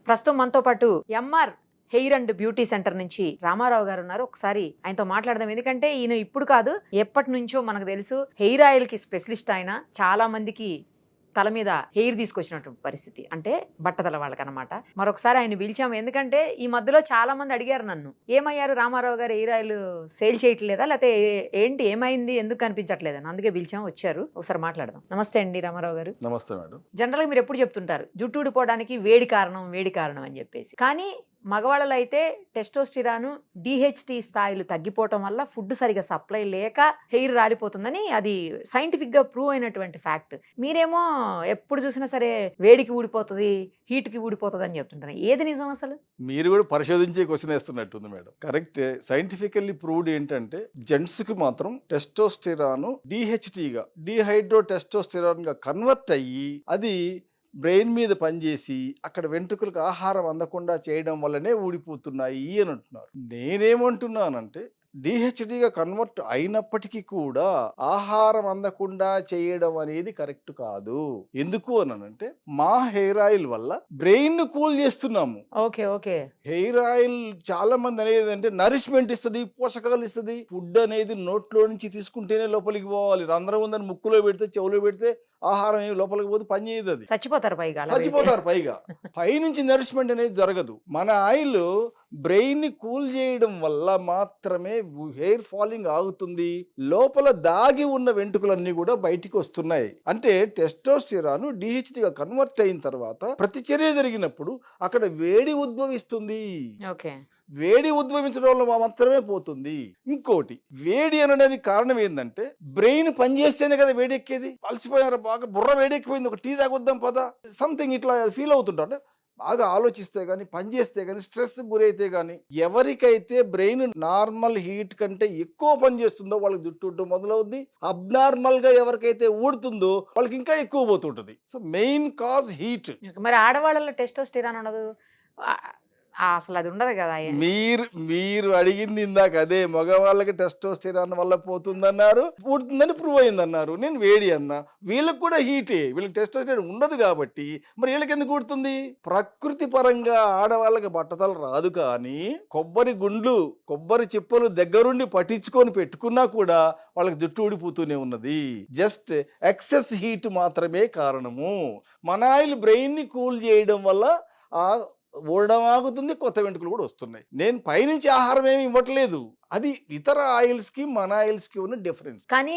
ప్రస్తుతం మనతో పాటు MR hair and beauty center నుంచి రామారావు గారు ఉన్నారు. ఒకసారి ఆయనతో మాట్లాడదాం. ఎందుకంటే ఈయన ఇప్పుడు కాదు, ఎప్పటి నుంచో మనకు తెలుసు హెయిర్ ఆయిల్ కి స్పెషలిస్ట్. ఆయన చాలా మందికి తల మీద హెయిర్ తీసుకొచ్చినటువంటి పరిస్థితి, అంటే బట్టతల వాళ్ళకనమాట. మరొకసారి ఆయన పిలిచాము, ఎందుకంటే ఈ మధ్యలో చాలా మంది అడిగారు నన్ను, ఏమయ్యారు రామారావు గారు, హెయిర్ ఆయిల్ సేల్ చేయట్లేదా, లేకపోతే ఏంటి ఏమైంది, ఎందుకు కనిపించట్లేదని. అందుకే పిలిచాము, వచ్చారు. ఒకసారి మాట్లాడదాం. నమస్తే అండి రామారావు గారు. నమస్తే మేడం. జనరల్ గా మీరు ఎప్పుడు చెప్తుంటారు జుట్టు ఊడిపోవడానికి వేడి కారణం అని చెప్పేసి, కానీ మగవాళ్ళలో అయితే టెస్టోస్టిరాను డిహెచ్టి స్థాయిలు తగ్గిపోవటం వల్ల ఫుడ్ సరిగా సప్లై లేక హెయిర్ రాలిపోతుందని అది సైంటిఫిక్ గా ప్రూవ్ అయినటువంటి ఫ్యాక్ట్. మీరేమో ఎప్పుడు చూసినా సరే వేడికి ఊడిపోతుంది, హీట్ కి ఊడిపోతుంది అని చెప్తుంటారు. ఏది నిజం అసలు? మీరు కూడా పరిశోధించే క్వశ్చన్ వేస్తున్నట్టుంది మేడం. కరెక్ట్. సైంటిఫికల్లీ ప్రూవ్డ్ ఏంటంటే జెంట్స్ కి మాత్రం టెస్టోస్టిరాను డిహెచ్టిగా డిహైడ్రో టెస్టోస్టిరాన్ గా కన్వర్ట్ అయ్యి అది బ్రెయిన్ మీద పనిచేసి అక్కడ వెంట్రుకలకు ఆహారం అందకుండా చేయడం వల్లనే ఊడిపోతున్నాయి అని అంటున్నారు. నేనేమంటున్నానంటే డిహెచ్డిగా కన్వర్ట్ అయినప్పటికీ కూడా ఆహారం అందకుండా చేయడం అనేది కరెక్ట్ కాదు. ఎందుకు అనంటే మా హెయిర్ ఆయిల్ వల్ల బ్రెయిన్ ను కూల్ చేస్తున్నాము. Okay okay. హెయిర్ ఆయిల్ చాలా మంది అనేది అంటే నరిష్మెంట్ ఇస్తుంది, పోషకాలు ఇస్తుంది. ఫుడ్ అనేది నోట్లో నుంచి తీసుకుంటేనే లోపలికి పోవాలి. రంధ్రం ఉందని ముక్కులో పెడితే చెవులో పెడితే ఆహారం ఏమి లోపలికి పోతే పని చేయదు, అది చచ్చిపోతారు పైగా పైనుంచి నరిష్మెంట్ అనేది జరగదు. మన ఆయిల్ బ్రెయిన్ ని కూల్ చేయడం వల్ల మాత్రమే హెయిర్ ఫాలింగ్ ఆగుతుంది. లోపల దాగి ఉన్న వెంట్రుకలన్నీ కూడా బయటికి వస్తున్నాయి. అంటే టెస్టోస్టిరాను డిహెచ్డిగా కన్వర్ట్ అయిన తర్వాత ప్రతిచర్య జరిగినప్పుడు అక్కడ వేడి ఉద్భవిస్తుంది. ఓకే. వేడి ఉద్భవించడం వల్ల మాత్రమే పోతుంది. ఇంకోటి, వేడి అనడానికి కారణం ఏంటంటే బ్రెయిన్ పనిచేస్తేనే కదా వేడి ఎక్కేది. అలసిపోయారు బాగా, బుర్ర వేడెక్కిపోయింది, ఒక టీ తాగొద్దాం పదా, సంథింగ్ ఇట్లా ఫీల్ అవుతుంటారు. బాగా ఆలోచిస్తే గానీ, పనిచేస్తే గానీ, స్ట్రెస్ గురైతే గానీ, ఎవరికైతే బ్రెయిన్ నార్మల్ హీట్ కంటే ఎక్కువ పనిచేస్తుందో వాళ్ళకి జుట్టు మొదలవుద్ది. అబ్నార్మల్ గా ఎవరికైతే ఊడుతుందో వాళ్ళకి ఇంకా ఎక్కువ పోతుంటది. So main cause heat. మరి ఆడవాళ్ళలో టెస్టోస్టిరాన్ ఉండదు అసలు, అది ఉండదు కదా. మీరు అడిగింది ఇందాక అదే, మగవాళ్ళకి టెస్టోస్టిరాన్ వల్ల పోతుందన్నారు, పుడుతుందని ప్రూవ్ అయిందన్నారు. నేను వేడి అన్నా. వీళ్ళకి కూడా హీటే, వీళ్ళకి టెస్టోస్టిరాన్ ఉండదు కాబట్టి మరి వీళ్ళకి ఎందుకు పుడుతుంది? ప్రకృతి పరంగా ఆడవాళ్ళకి బట్టతలు రాదు, కానీ కొబ్బరి గుండ్లు, కొబ్బరి చిప్పలు దగ్గరుండి పట్టించుకొని పెట్టుకున్నా కూడా వాళ్ళకి జుట్టు ఊడిపోతూనే ఉన్నది. జస్ట్ ఎక్సెస్ హీట్ మాత్రమే కారణము. మన ఆయిల్ బ్రెయిన్ ని కూల్ చేయడం వల్ల ఆ ఊడడం ఆగుతుంది, కొత్త వెంట్రుకలు కూడా వస్తున్నాయి. నేను పైనుంచి ఆహారం ఏమి ఇవ్వట్లేదు. అది ఇతర ఆయిల్స్ కి మన ఆయిల్స్ కి ఉన్న డిఫరెన్స్. కానీ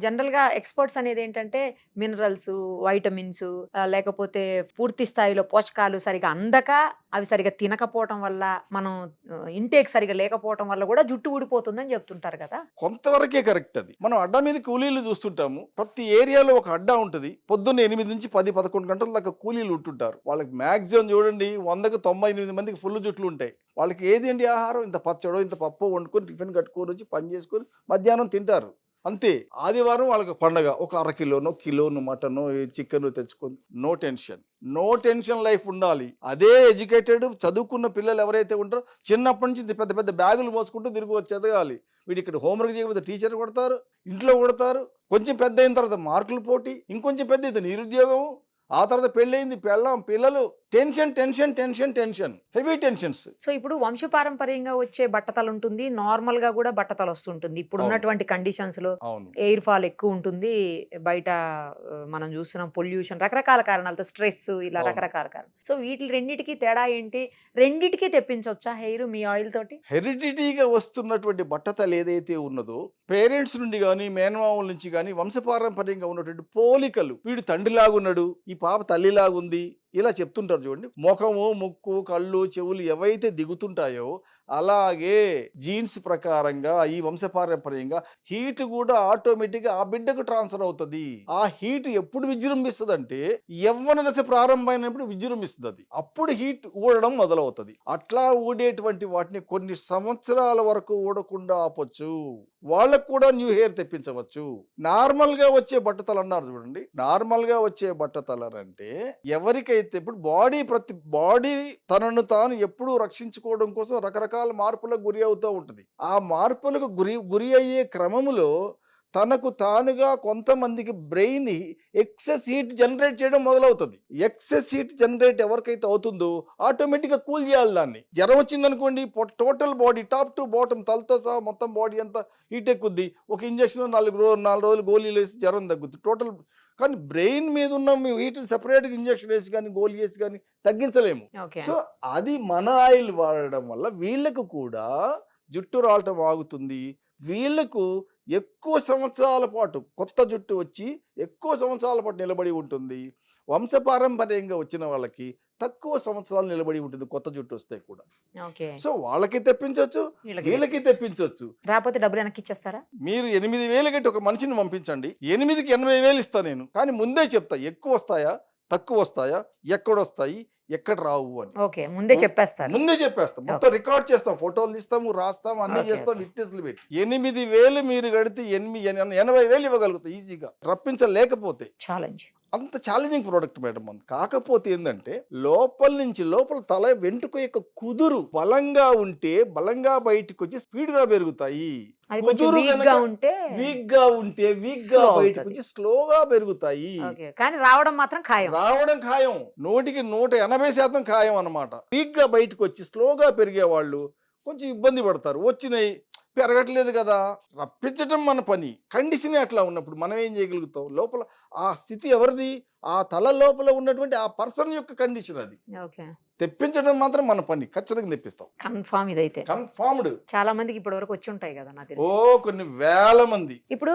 జనరల్ గా ఎక్స్పర్ట్స్ అనేది ఏంటంటే మినరల్స్, వైటమిన్స్, లేకపోతే పూర్తి స్థాయిలో పోషకాలు సరిగా అందక, అవి సరిగా తినకపోవటం వల్ల, మనం ఇంటేక్ సరిగా లేకపోవటం వల్ల కూడా జుట్టు ఊడిపోతుందని చెప్తుంటారు కదా. కొంతవరకే కరెక్ట్. అది మనం అడ్డా మీద కూలీలు చూస్తుంటాము. ప్రతి ఏరియాలో ఒక అడ్డా ఉంటుంది. పొద్దున్న 8 నుంచి 10-11 గంటల దాకా కూలీలు ఉంటుంటారు. వాళ్ళకి మాక్సిమం చూడండి 100కు 98 మందికి ఫుల్ జుట్లు ఉంటాయి. వాళ్ళకి ఏది అండి ఆహారం? ఇంత పచ్చడో ఇంత పప్పు వండుకొని టిఫిన్ కట్టుకొని వచ్చి పని చేసుకొని మధ్యాహ్నం తింటారు, అంతే. ఆదివారం వాళ్ళకి పండగ, ఒక కిలోను మటను చికెన్ తెచ్చుకొని నో టెన్షన్ లైఫ్ ఉండాలి. అదే ఎడ్యుకేటెడ్ చదువుకున్న పిల్లలు ఎవరైతే ఉంటారో చిన్నప్పటి నుంచి పెద్ద పెద్ద బ్యాగులు మోసుకుంటూ తిరిగి వచ్చి చదవాలి. వీడు ఇక్కడ హోంవర్క్ చేయకపోతే టీచర్ కొడతారు, ఇంట్లో కొడతారు. కొంచెం పెద్ద అయిన తర్వాత మార్కులు పోటీ, ఇంకొంచెం పెద్ద అయితే నిరుద్యోగం, ఆ తర్వాత పెళ్ళయింది, పెళ్ళాం, పిల్లలు, టెన్షన్, హెవీ టెన్షన్స్. సో ఇప్పుడు వంశపారంపర్యంగా వచ్చే బట్టతలు ఉంటుంది, నార్మల్ గా కూడా బట్టతలు వస్తుంటుంది. ఇప్పుడు ఉన్నటువంటి కండిషన్స్ లో ఎయిర్ ఫాల్ ఎక్కువ ఉంటుంది, బయట మనం చూస్తున్నాం పొల్యూషన్, రకరకాల కారణాలతో, స్ట్రెస్, ఇలా రకరకాల కారణాలు. సో వీటి రెండింటికి తేడా ఏంటి? రెండింటికి తెప్పించవచ్చా హెయిర్ మీ ఆయిల్ తోటి? హెరిడిటీగా వస్తున్నటువంటి బట్టతలు ఏదైతే ఉన్నదో, పేరెంట్స్ నుండి కానీ, మేనమామల నుంచి కానీ, వంశపారంపర్యంగా ఉన్నటువంటి పోలికలు, వీడు తండ్రిలాగున్నాడు, ఈ పాప తల్లిలాగుంది, ఇలా చెప్తుంటారు చూడండి. ముఖము, ముక్కు, కళ్ళు, చెవులు ఏవైతే దిగుతుంటాయో అలాగే జీన్స్ ప్రకారంగా ఈ వంశపారంపర్యంగా హీట్ కూడా ఆటోమేటిక్గా ఆ బిడ్డకు ట్రాన్స్ఫర్ అవుతుంది. ఆ హీట్ ఎప్పుడు విజృంభిస్తుంది అంటే యవ్వన దశ ప్రారంభమైనప్పుడు విజృంభిస్తుంది. అది అప్పుడు హీట్ ఊడడం మొదలవుతుంది. అట్లా ఊడేటువంటి వాటిని కొన్ని సంవత్సరాల వరకు ఊడకుండా ఆపొచ్చు. వాళ్ళకు కూడా న్యూ హెయిర్ తెప్పించవచ్చు. నార్మల్ గా వచ్చే బట్టతలు అన్నారు చూడండి. నార్మల్ గా వచ్చే బట్టతలు అంటే ఎవరికైతే ఇప్పుడు బాడీ తనను తాను ఎప్పుడూ రక్షించుకోవడం కోసం రకరకాల మార్పులకు గురి అవుతూ ఉంటుంది. ఆ మార్పులకు గురి అయ్యే క్రమములో తనకు తానుగా కొంతమందికి బ్రెయిన్ ఎక్సెస్ హీట్ జనరేట్ చేయడం మొదలవుతుంది. ఎక్సెస్ హీట్ జనరేట్ ఎవరికైతే అవుతుందో ఆటోమేటిక్గా కూల్ చేయాలి దాన్ని. జ్వరం వచ్చిందనుకోండి, total body top to bottom తలతో సహా మొత్తం బాడీ అంతా హీట్ ఎక్కుద్ది. ఒక ఇంజక్షన్ 4 రోజులు గోళీలు వేసి జ్వరం తగ్గుద్ది టోటల్. కానీ బ్రెయిన్ మీద ఉన్న హీట్ సెపరేట్గా ఇంజక్షన్ వేసి కానీ గోళీ వేసి కానీ తగ్గించలేము. సో అది మన ఆయిల్ వాడడం వల్ల వీళ్ళకు కూడా జుట్టు రాలటం ఆగుతుంది. వీళ్ళకు ఎక్కువ సంవత్సరాల పాటు కొత్త జుట్టు వచ్చి ఎక్కువ సంవత్సరాల పాటు నిలబడి ఉంటుంది. వంశపారంపర్యంగా వచ్చిన వాళ్ళకి తక్కువ సంవత్సరాలు నిలబడి ఉంటుంది కొత్త జుట్టు వస్తే కూడా. సో వాళ్ళకి తెప్పించవచ్చు, వీళ్ళకి తెప్పించవచ్చు. రాకపోతే డబ్బులు వెనక్కి ఇచ్చేస్తారా? మీరు 8,000 కట్టి ఒక మనిషిని పంపించండి, 8కి 80,000 ఇస్తా నేను. కానీ ముందే చెప్తా ఎక్కువ వస్తాయా తక్కువ వస్తాయా ఎక్కడొస్తాయి ఎక్కడ రావు అని. ముందే చెప్పేస్తాం. మొత్తం రికార్డ్ చేస్తాం, ఫోటోలు తీస్తాము, రాస్తాము, అన్ని చేస్తాం, విట్నెస్లు పెట్టి. 8,000 మీరు కడితే 80,000 ఇవ్వగలుగుతాం ఈజీగా. రప్పించలేకపోతే ఛాలెంజ్. అంత ఛాలెంజింగ్ ప్రోడక్ట్ మేడం. కాకపోతే ఏంటంటే లోపల తల వెంట్రుక యొక్క కుదురు బలంగా ఉంటే బలంగా బయటకు వచ్చి స్పీడ్ గా పెరుగుతాయి. కుదురు వీక్ గా ఉంటే వీక్ గా బయటకు వచ్చి స్లోగా పెరుగుతాయి. కానీ రావడం మాత్రం ఖాయం. 100కి 180% ఖాయం అన్నమాట. వీక్ గా బయటకు వచ్చి స్లోగా పెరిగే వాళ్ళు కొంచెం ఇబ్బంది పడతారు. వచ్చినాయి పెరగట్లేదు కదా, రప్పించడం మన పని. కండిషన్ అట్లా ఉన్నప్పుడు మనం ఏం చేయగలుగుతాం? లోపల ఆ స్థితి ఎవరిది? ఆ తల లోపల ఉన్నటువంటి ఆ పర్సన్ యొక్క కండిషన్ అది. తెప్పించడం మాత్రం మన పని. ఖచ్చితంగా తెప్పిస్తాం. కన్ఫర్మ్. ఇదైతే కన్ఫర్మ్డ్. చాలా మందికి ఇప్పటి వరకు వచ్చి ఉంటాయి కదా నాకు తెలిసి. కొన్ని వేల మంది. ఇప్పుడు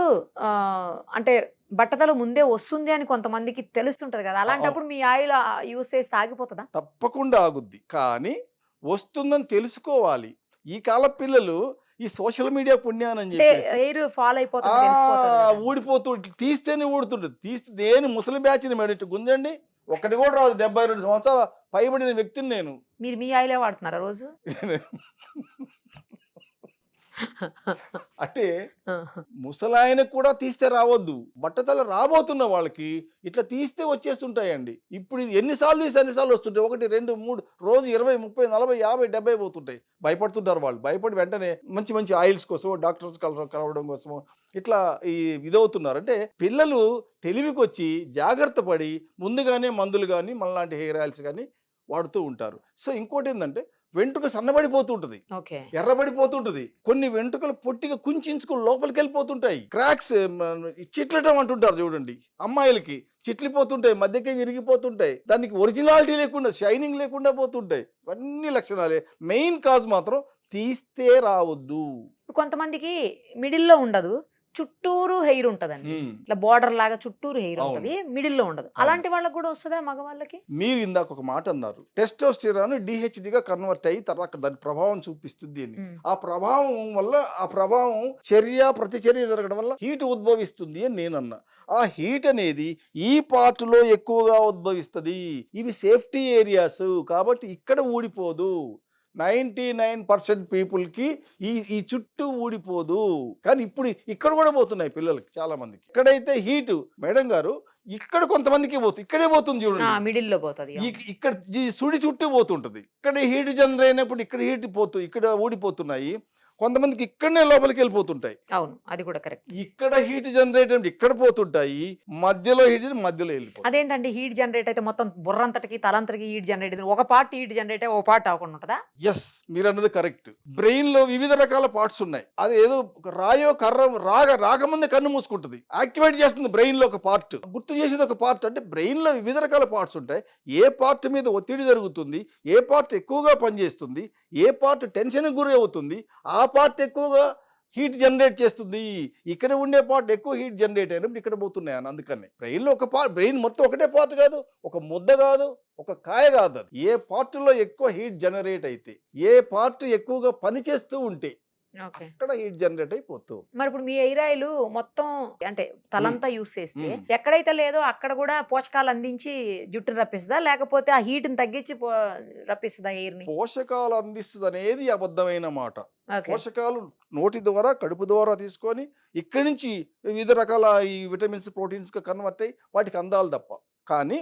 అంటే బట్టతల ముందే వస్తుంది అని కొంతమందికి తెలుస్తుంటది కదా, అలాంటప్పుడు మీ ఆయిల్ యూస్ చేస్తే ఆగిపోతుందా? తప్పకుండా ఆగుద్ది. కానీ వస్తుందని తెలుసుకోవాలి. ఈ కాల పిల్లలు ఈ సోషల్ మీడియా పుణ్యానని ఊడిపోతూ తీస్తేనే ఊడుతుంటుంది. నేను ముసలి బ్యాచ్ని మేడం గుంజండి ఒక్కటి కూడా రాదు. 72 సంవత్సరాల పైబడిన వ్యక్తిని నేను. మీరు మీ ఆయిలే వాడుతున్నారా రోజు? అంటే ముసలాయనకు కూడా తీస్తే రావద్దు. బట్టతల రాబోతున్న వాళ్ళకి ఇట్లా తీస్తే వచ్చేస్తుంటాయండి. ఇప్పుడు ఎన్నిసార్లు తీస్తే అన్నిసార్లు వస్తుంటాయి. 1, 2, 3 రోజు 20, 30, 40, 50, 70 పోతుంటాయి. భయపడుతుంటారు వాళ్ళు. భయపడి వెంటనే మంచి ఆయిల్స్ కోసం డాక్టర్స్ కలవడం కోసము ఇట్లా ఇదవుతున్నారు. అంటే పిల్లలు తెలివికి వచ్చి జాగ్రత్త పడి ముందుగానే మందులు కానీ మనలాంటి హెయిర్ ఆయిల్స్ కానీ వాడుతూ ఉంటారు. సో ఇంకోటి ఏంటంటే వెంట్రుక సన్నబడిపోతుంటది, ఎర్రబడిపోతుంటది. కొన్ని వెంట్రుకలు పొట్టిగా కుంచుకుని లోపలికి వెళ్ళిపోతుంటాయి. క్రాక్స్ చిట్లటం అంటుంటారు చూడండి, అమ్మాయిలకి చిట్లిపోతుంటాయి, మధ్యకి విరిగిపోతుంటాయి. దానికి ఒరిజినాలిటీ లేకుండా షైనింగ్ లేకుండా పోతుంటాయి. అన్ని లక్షణాలే. మెయిన్ కాజ్ మాత్రం తీస్తే రావద్దు. కొంతమందికి మిడిల్లో ఉండదు, చుట్టూరు హెయిర్ ఉంటదండి. ఇట్లా బోర్డర్ లాగా చుట్టూరు హెయిర్ ఉంటది, మిడిల్ లో ఉండదు. అలాంటి వాళ్ళకి కూడా వస్తుందా మగవాళ్ళకి? మీరు ఇందాక ఒక మాట అన్నారు, టెస్టోస్టెరాన్ డిహెచ్డిగా కన్వర్ట్ అయ్యి తర్వాత దాని ప్రభావం చూపిస్తుంది అని. ఆ ప్రభావం వల్ల ఆ ప్రభావం ప్రతిచర్య జరగడం వల్ల హీట్ ఉద్భవిస్తుంది అని నేనన్నా. ఆ హీట్ అనేది ఈ పార్ట్ లో ఎక్కువగా ఉద్భవిస్తుంది. ఇవి సేఫ్టీ ఏరియాస్ కాబట్టి ఇక్కడ ఊడిపోదు. 99% పీపుల్కి ఈ చుట్టూ ఊడిపోదు. కానీ ఇప్పుడు ఇక్కడ కూడా పోతున్నాయి పిల్లలకి చాలా మందికి. ఇక్కడైతే హీట్ మేడం గారు ఇక్కడ కొంతమందికి పోతుంది, ఇక్కడే పోతుంది చూడండి, మిడిల్ లో పోతుంది. ఇక్కడ సుడి చుట్టూ పోతుంటది. ఇక్కడ హీట్ జనరేట్ అయినప్పుడు ఇక్కడ హీట్ పోతుంది, ఇక్కడ ఊడిపోతున్నాయి. కొంతమందికి ఇక్కడనే లోపలికి వెళ్ళిపోతుంటాయి. అవును, అది కూడా కరెక్ట్. ఇక్కడ హీట్ జనరేట్ అంటే ఇక్కడ పోతుంటాయి, మధ్యలో హీట్ మధ్యలో వెళ్ళిపోతుంది. అదేంటంటే హీట్ జనరేట్ అయితే మొత్తం బుర్రంతటికి తలంతటికి హీట్ జనరేట్ అయితే ఒక పార్ట్ హీట్ జనరేట్ అయ్యి ఒక పార్ట్ అవ్వకుండా ఉంటుందా? ఎస్, మీరు అన్నది కరెక్ట్. బ్రెయిన్ లో వివిధ రకాల పార్ట్స్ ఉన్నాయి. అది ఏదో రాయో కర్ర రాకముందే కన్ను మూసుకుంటుంది, యాక్టివేట్ చేస్తుంది బ్రెయిన్ లో ఒక పార్ట్, గుర్తు చేసేది ఒక పార్ట్. అంటే బ్రెయిన్ లో వివిధ రకాల పార్ట్స్ ఉంటాయి. ఏ పార్ట్ మీద ఒత్తిడి జరుగుతుంది, ఏ పార్ట్ ఎక్కువగా పనిచేస్తుంది, ఏ పార్ట్ టెన్షన్ గురి అవుతుంది, ఆ పార్ట్ ఎక్కువగా హీట్ జనరేట్ చేస్తుంది. ఇక్కడ ఉండే పార్ట్ ఎక్కువ హీట్ జనరేట్ అయినప్పుడు ఇక్కడ పోతున్నాయి అని. అందుకని బ్రెయిన్ లో బ్రెయిన్ మొత్తం ఒకటే పార్ట్ కాదు, ఒక ముద్ద కాదు, ఒక కాయ కాదు. అది ఏ పార్ట్ లో ఎక్కువ హీట్ జనరేట్ అయితే, ఏ పార్ట్ ఎక్కువగా పనిచేస్తూ ఉంటే అక్కడ హీట్ జనరేట్ అయిపోతూ. మరి ఇప్పుడు మీ హెయిర్ ఆయిల్ మొత్తం అంటే తలంతా యూస్ చేస్తే ఎక్కడైతే లేదో అక్కడ కూడా పోషకాలు అందించి జుట్టును రప్పిస్తుందా, లేకపోతే ఆ హీట్ ని తగ్గించి రప్పిస్తుందా హెయిర్ ని? పోషకాలు అందిస్తుంది అనేది అబద్ధమైన మాట. పోషకాలు నోటి ద్వారా కడుపు ద్వారా తీసుకొని ఇక్కడి నుంచి వివిధ రకాల ఈ విటమిన్స్ ప్రోటీన్స్ కన్వర్ట్ అయ్యి వాటికి అందాలి తప్ప. కానీ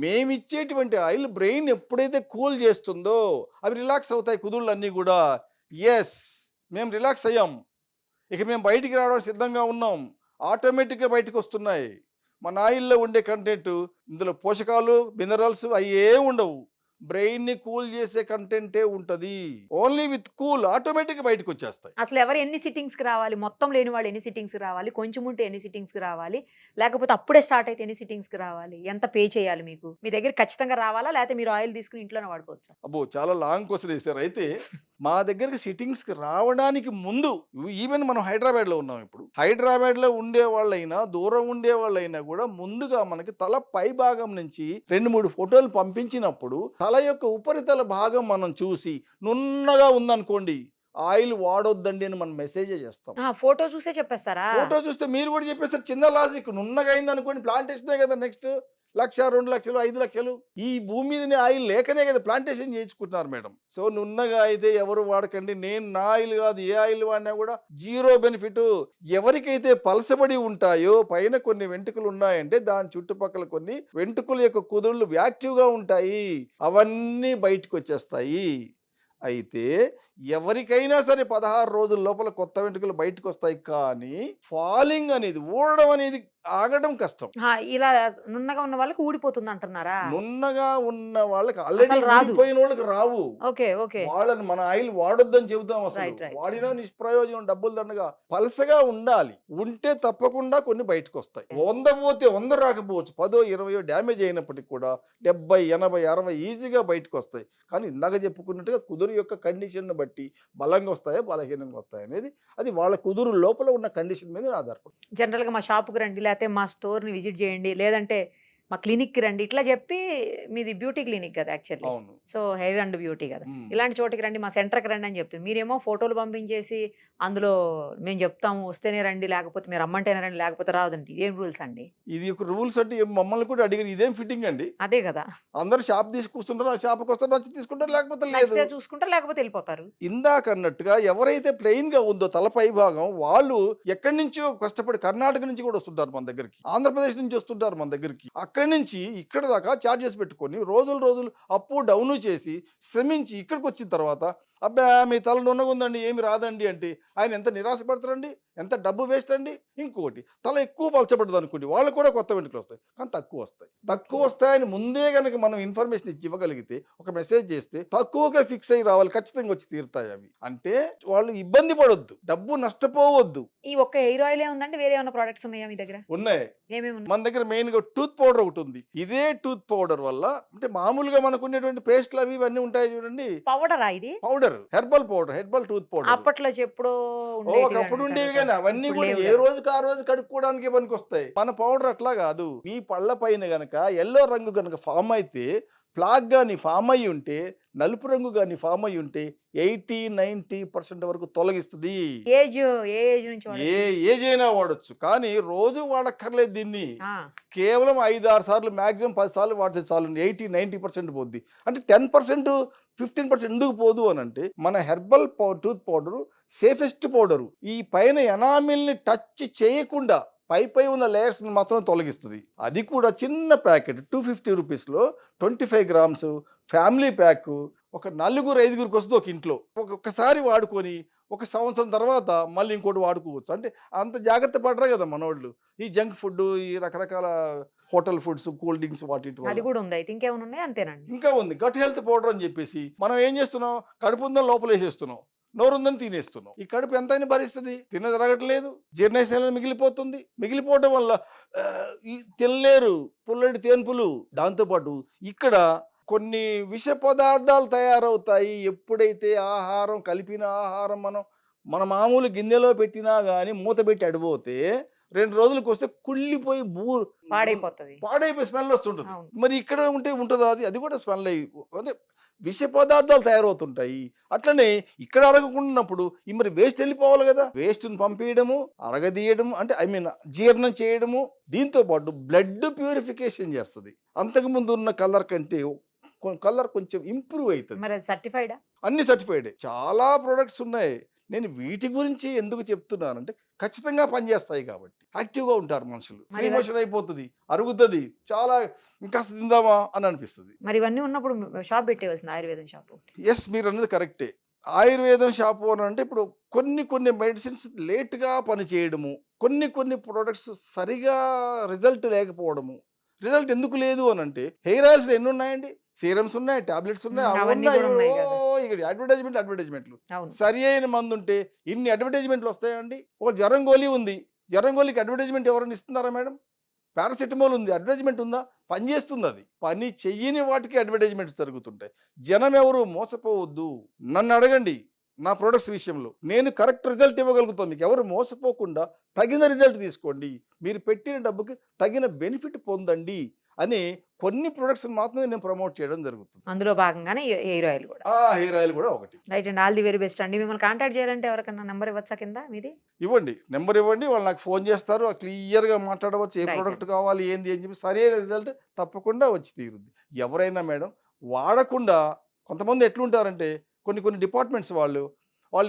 మేమిచ్చేటువంటి ఆయిల్ బ్రెయిన్ ఎప్పుడైతే కూల్ చేస్తుందో అవి రిలాక్స్ అవుతాయి కుదుళ్ళు అన్నీ కూడా. ఎస్, మేము రిలాక్స్ అయ్యాం. ఇక మేము బయటికి రావడానికి సిద్ధంగా ఉన్నాం. ఆటోమేటిక్గా బయటకు వస్తున్నాయి. మన ఆయిల్లో ఉండే కంటెంట్, ఇందులో పోషకాలు, మినరల్స్ అవి ఏమి ఉండవు. బ్రెయిన్ని కూల్ చేసే కంటెంటే ఉంటుంది. ఓన్లీ విత్ కూల్ ఆటోమేటిక్గా బయటకు వచ్చేస్తాయి. అసలు ఎవరు ఎన్ని సిట్టింగ్స్కి రావాలి, మొత్తం లేని వాళ్ళు ఎన్ని సిట్టింగ్స్కి రావాలి, కొంచెం ఉంటే ఎన్ని సిట్టింగ్స్కి రావాలి, లేకపోతే అప్పుడే స్టార్ట్ అయితే ఎన్ని సిట్టింగ్స్కి రావాలి, ఎంత పే చేయాలి, మీకు మీ దగ్గర ఖచ్చితంగా రావాలా, లేకపోతే మీరు ఆయిల్ తీసుకుని ఇంట్లోనే వాడుకోవచ్చా? అబ్బో, చాలా లాంగ్ క్వశ్చన్ వేశారు. అయితే మా దగ్గరికి సిట్టింగ్స్కి రావడానికి ముందు, ఈవెన్ మనం హైదరాబాద్లో ఉన్నాం. ఇప్పుడు హైదరాబాద్లో ఉండే వాళ్ళైనా, దూరం ఉండే వాళ్ళైనా కూడా ముందుగా మనకి తల పై భాగం నుంచి 2-3 ఫోటోలు పంపించినప్పుడు తల యొక్క ఉపరితల భాగం మనం చూసి నున్నగా ఉందనుకోండి, ఆయిల్ వాడొద్దండి అని మనం మెసేజ్ చేస్తాం. ఫోటో చూసే చెప్పేస్తారా? ఫోటో చూస్తే మీరు కూడా చెప్పేస్తారు. చిన్న లాజిక్. నున్నగా అయింది అనుకోండి, ప్లాంటేషనే కదా నెక్స్ట్. 1,00,000, 2,00,000, 5,00,000 ఈ భూమి మీదనే ఆయిల్ లేకనే కదా ప్లాంటేషన్ చేయించుకుంటున్నారు మేడం. సో నున్నగా అయితే ఎవరు వాడకండి. నేను నా ఆయిల్ కాదు, ఏ ఆయిల్ వాడినా కూడా జీరో బెనిఫిట్. ఎవరికైతే పలసబడి ఉంటాయో, పైన కొన్ని వెంట్రుకలు ఉన్నాయంటే దాని చుట్టుపక్కల కొన్ని వెంట్రుకల యొక్క కుదుళ్ళు యాక్టివ్గా ఉంటాయి, అవన్నీ బయటకు వచ్చేస్తాయి. అయితే ఎవరికైనా సరే 16 రోజుల లోపల కొత్త వెంట్రుకలు బయటకు వస్తాయి. కానీ ఫాలింగ్ అనేది, ఊడడం అనేది ఆగడం కష్టం. ఇలా నున్నగా ఉన్న వాళ్ళకి ఊడిపోతుంది అంటున్నారా? నున్నగా ఉన్న వాళ్ళకి ఆల్రెడీ రాదు. ఊడిపోయిన వాళ్ళకి రావు. Okay okay. వాళ్ళని మన ఆయిల్ వాడొద్దని చెబుతాం. అసలు Right, right. వాడినా నిష్ప్రయోజనం, డబ్బులు దండగా. పలసగా ఉండాలి. ఉంటే తప్పకుండా కొన్ని బయటకు వస్తాయి. 100 పోతే 100 రాకపోవచ్చు, 10, 20 డ్యామేజ్ అయినప్పటికీ కూడా 70, 80, 60 ఈజీగా బయటకు వస్తాయి. కానీ ఇందాక చెప్పుకున్నట్టుగా కుదురు యొక్క కండిషన్ బట్టి బలంగా వస్తాయో బలహీనంగా వస్తాయి అనేది, అది వాళ్ళ కుదురు లోపల ఉన్న కండిషన్ మీద ఆధారపడుతుంది. జనరల్గా మా షాప్కి రండి, లేకపోతే మా స్టోర్ని విజిట్ చేయండి, లేదంటే మా క్లినిక్కి రండి, ఇట్లా చెప్పి, మీది బ్యూటీ క్లినిక్ కదా యాక్చువల్లీ, అవును. సో హెయిర్ అండ్ బ్యూటీ కదా, ఇలాంటి చోటికి రండి, మా సెంటర్కి రండి అని చెప్తుంది. మీరేమో ఫోటోలు పంపించేసి అందులో మేము చెప్తాము వస్తేనే రండి, లేకపోతే మీరు రమ్మంటేనే రండి, లేకపోతే రావదండి. ఇదేం రూల్స్ అండి? ఇది ఒక రూల్స్ అంటే మమ్మల్ని కూడా అడిగారు, ఇదేం ఫిట్టింగ్ అండి? అదే కదా, అందరు షాప్ తీసుకొస్తుంటారు, ఆ షాప్కి వస్తారు, నచ్చి తీసుకుంటారు, లేకపోతే లేదు. నెక్స్ట్ డే చూసుకుంటారు, లేకపోతే వెళ్ళిపోతారు. ఇందాక అన్నట్టుగా ఎవరైతే ప్లెయిన్ గా ఉందో తలపై భాగం, వాళ్ళు ఎక్కడి నుంచో కష్టపడి కర్ణాటక నుంచి కూడా వస్తుంటారు మన దగ్గరికి, ఆంధ్రప్రదేశ్ నుంచి వస్తుంటారు మన దగ్గరికి. అక్కడి నుంచి ఇక్కడ దాకా ఛార్జెస్ పెట్టుకొని రోజులు అప్పు డౌను చేసి శ్రమించి ఇక్కడికి వచ్చిన తర్వాత, అబ్బా మీ తల నున్నగా ఉందండి, ఏమి రాదండి అంటే ఆయన ఎంత నిరాశపడతారండి, ఎంత డబ్బు వేస్ట్ అండి. ఇంకోటి, తల ఎక్కువ పలచబడ్డది అనుకోండి, వాళ్ళు కూడా కొత్త వెంట్రుకలు వస్తాయి, కానీ తక్కువ వస్తాయని ముందే కనుక మనం ఇన్ఫర్మేషన్ ఇచ్చి ఇవ్వగలిగితే, ఒక మెసేజ్ చేస్తే తక్కువగా ఫిక్స్ అయ్యి రావాలి, ఖచ్చితంగా వచ్చి తీరుతాయి అవి. అంటే వాళ్ళు ఇబ్బంది పడొద్దు, డబ్బు నష్టపోవద్దు. ఈ ఒక్క హెయిర్ ఆయిల్ ఉందంటే వేరే ఏమైనా ప్రొడక్ట్స్ ఉన్నాయా మీ దగ్గర? ఉన్నాయి. ఏమేమి ఉన్నాయి? మన దగ్గర మెయిన్ గా టూత్ పౌడర్ ఒకటి ఉంది. ఇదే టూత్ పౌడర్ వల్ల, అంటే మామూలుగా మనకు ఉండేటువంటి పేస్ట్లు అవి ఇవన్నీ ఉంటాయి చూడండి, పౌడరా ఇది? Powder, herbal powder, herbal tooth powder. అప్పట్లో ఎప్పుడో ఒకప్పుడు ఉండేవి, కానీ అవన్నీ కూడా ఏ రోజుకి ఆ రోజు కడుక్కోవడానికి పనికి వస్తాయి. మన పౌడర్ అట్లా కాదు. మీ పళ్ళ పైన గనక ఎల్లో రంగు గనక ఫామ్ అయితే, ప్లాక్ గాని ఫామ్ అయ్యి ఉంటే, నలుపు రంగు గాని ఫామ్ అయ్యి ఉంటే 80-90% వరకు తొలగిస్తుంది. ఏ ఏజ్ నుంచి ఏ ఏజ్ అయినా వాడచ్చు, కానీ రోజు వాడక్కర్లేదు దీన్ని. కేవలం 5-6 సార్లు, మాక్సిమం 10 సార్లు వాడితే చాలు, 80-90% పోద్ది. అంటే 10%, 15% ఎందుకు పోదు అని అంటే, మన herbal tooth powder safest powder. ఈ పైన ఎనామిల్ని టచ్ చేయకుండా పై ఉన్న లేయర్స్ మాత్రం తొలగిస్తుంది. అది కూడా చిన్న ప్యాకెట్ 250 రూపీస్లో 25 గ్రామ్స్ ఫ్యామిలీ ప్యాక్. ఒక 4-5 వస్తుంది ఒక ఇంట్లో. ఒక్కసారి వాడుకొని 1 సంవత్సరం తర్వాత మళ్ళీ ఇంకోటి వాడుకోవచ్చు. అంటే అంత జాగ్రత్త పడరు కదా మనోళ్ళు, ఈ జంక్ ఫుడ్, ఈ రకరకాల హోటల్ ఫుడ్స్, కూల్ డ్రింక్స్, వాటి అది కూడా ఉంది. అయితే ఇంకేమైనా ఉన్నాయి? అంతేనండి. ఇంకా ఉంది గట్ హెల్త్ పౌడర్ అని చెప్పేసి. మనం ఏం చేస్తున్నాం, కడుపు ఉందని లోపల వేసేస్తున్నాం, నోరుందని తినేస్తున్నాం. ఈ కడుపు ఎంతైనా భరిస్తుంది, తినదరగట్లేదు, జీర్ణశైలం మిగిలిపోవడం వల్ల తినలేరు, పుల్లటి తేన్పులు. దాంతోపాటు ఇక్కడ కొన్ని విష పదార్థాలు తయారవుతాయి. ఎప్పుడైతే ఆహారం, కలిపిన ఆహారం మన మామూలు గిన్నెలో పెట్టినా కానీ మూత పెట్టి అడిపోతే 2 రోజులకు వస్తే కుళ్ళిపోయి పాడైపోయి స్మెల్ వస్తుంటుంది. మరి ఇక్కడ ఉంటుందా? అది కూడా స్మెల్ అయ్యి, అంటే విష పదార్థాలు తయారవుతుంటాయి. అట్లనే ఇక్కడ అరగకున్నప్పుడు ఈ మరి వేస్ట్ వెళ్ళిపోవాలి కదా, వేస్ట్ని పంపించడము, అరగదీయడము, అంటే జీర్ణం చేయడము. దీంతో పాటు బ్లడ్ ప్యూరిఫికేషన్ చేస్తుంది. అంతకుముందు ఉన్న కలర్ కంటే కలర్ కొంచెం ఇంప్రూవ్ అవుతుంది. మరి సర్టిఫైడా? అన్ని సర్టిఫైడే. చాలా ప్రొడక్ట్స్ ఉన్నాయి. నేను వీటి గురించి ఎందుకు చెప్తున్నానంటే, ఖచ్చితంగా పనిచేస్తాయి కాబట్టి. యాక్టివ్గా ఉంటారు మనుషులు, ఎమోషన్ అయిపోతుంది, అరుగుతుంది, చాలా ఇంకాస్త తిందామా అని అనిపిస్తుంది. మరి ఇవన్నీ ఉన్నప్పుడు షాప్ పెట్టేవలసింది, ఆయుర్వేదం షాప్. ఎస్, మీరు అన్నది కరెక్టే. ఆయుర్వేదం షాపు అని అంటే ఇప్పుడు కొన్ని మెడిసిన్స్ లేట్గా పనిచేయడము, కొన్ని ప్రోడక్ట్స్ సరిగా రిజల్ట్ లేకపోవడము. రిజల్ట్ ఎందుకు లేదు అని అంటే హెయిర్ ఆయిల్స్ ఎన్ని ఉన్నాయండి? సీరమ్స్ ఉన్నాయి, టాబ్లెట్స్ ఉన్నాయి, అవి అవన్నీ ఉన్నాయి. కూడా ఉన్నాయి కదా. ఇక్కడ అడ్వర్టైజ్మెంట్లు. అవును. సరి అయిన మందు ఉంటే ఇన్ని అడ్వర్టైజ్మెంట్లు వస్తాయండి? ఒక జ్వరం గోళీ ఉంది, జ్వరం గోళీకి అడ్వర్టైజ్మెంట్ ఎవరైనా ఇస్తున్నారా మేడం? పారాసెటమాల్ ఉంది, అడ్వర్టైజ్మెంట్ ఉందా? పని చేస్తుంది. అది పని చెయ్యని వాటికి అడ్వర్టైజ్మెంట్స్ జరుగుతుంటాయి. జనం ఎవరు మోసపోవద్దు. నన్ను అడగండి నా ప్రొడక్ట్స్ విషయంలో, నేను కరెక్ట్ రిజల్ట్ ఇవ్వగలుగుతాను. మీకు ఎవరు మోసపోకుండా తగిన రిజల్ట్ తీసుకోండి, మీరు పెట్టిన డబ్బుకి తగిన బెనిఫిట్ పొందండి అని కొన్ని ప్రొడక్ట్స్ మాత్రమే నేను ప్రమోట్ చేయడం జరుగుతుంది. అందులో భాగంగానే హెయిర్ ఆయిల్ కూడా. హెయిర్ ఆయిల్ కూడా ఒకటి. రైట్ అండి, ఆల్ ది వెరీ బెస్ట్ అండి. మిమ్మల్ని కాంటాక్ట్ చేయాలంటే ఎవరికన్నా నెంబర్ ఇవ్వచ్చా కింద మీది? ఇవ్వండి, నెంబర్ ఇవ్వండి, వాళ్ళు నాకు ఫోన్ చేస్తారు, క్లియర్గా మాట్లాడవచ్చు, ఏ Right. ప్రోడక్ట్ కావాలి ఏంది అని చెప్పి సరైన రిజల్ట్ తప్పకుండా వచ్చి తీరుద్ది. ఎవరైనా మేడం వాడకుండా, కొంతమంది ఎట్లుంటారంటే కొన్ని డిపార్ట్మెంట్స్ వాళ్ళు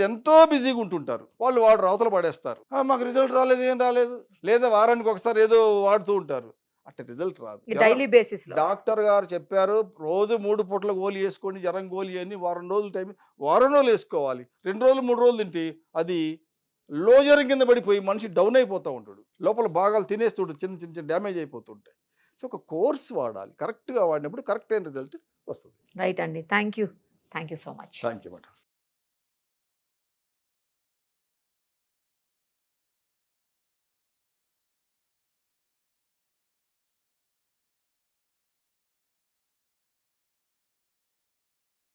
ఎంతో బిజీగా ఉంటుంటారు, వాళ్ళు వాడు అవతల పడేస్తారు. మాకు రిజల్ట్ రాలేదు, ఏం రాలేదు, లేదా వారానికి ఒకసారి ఏదో వాడుతూ ఉంటారు. అట్లా రిజల్ట్ రాదు. డైలీ బేసిస్ లో డాక్టర్ గారు చెప్పారు రోజు 3 పూట్ల గోళీ వేసుకోండి, జ్వరం గోళీ అని వారం రోజులు టైం, వారం రోజులు వేసుకోవాలి. 2 రోజులు 3 రోజులు తింటే అది లో జ్వరం కింద పడిపోయి మనిషి డౌన్ అయిపోతూ ఉంటాడు, లోపల భాగాలు తినేస్తుంటాడు, చిన్న డ్యామేజ్ అయిపోతుంటాయి. సో ఒక కోర్స్ వాడాలి, కరెక్ట్గా వాడినప్పుడు కరెక్ట్ అయిన రిజల్ట్ వస్తుంది. రైట్ అండి, thank you so much. Thank you madam.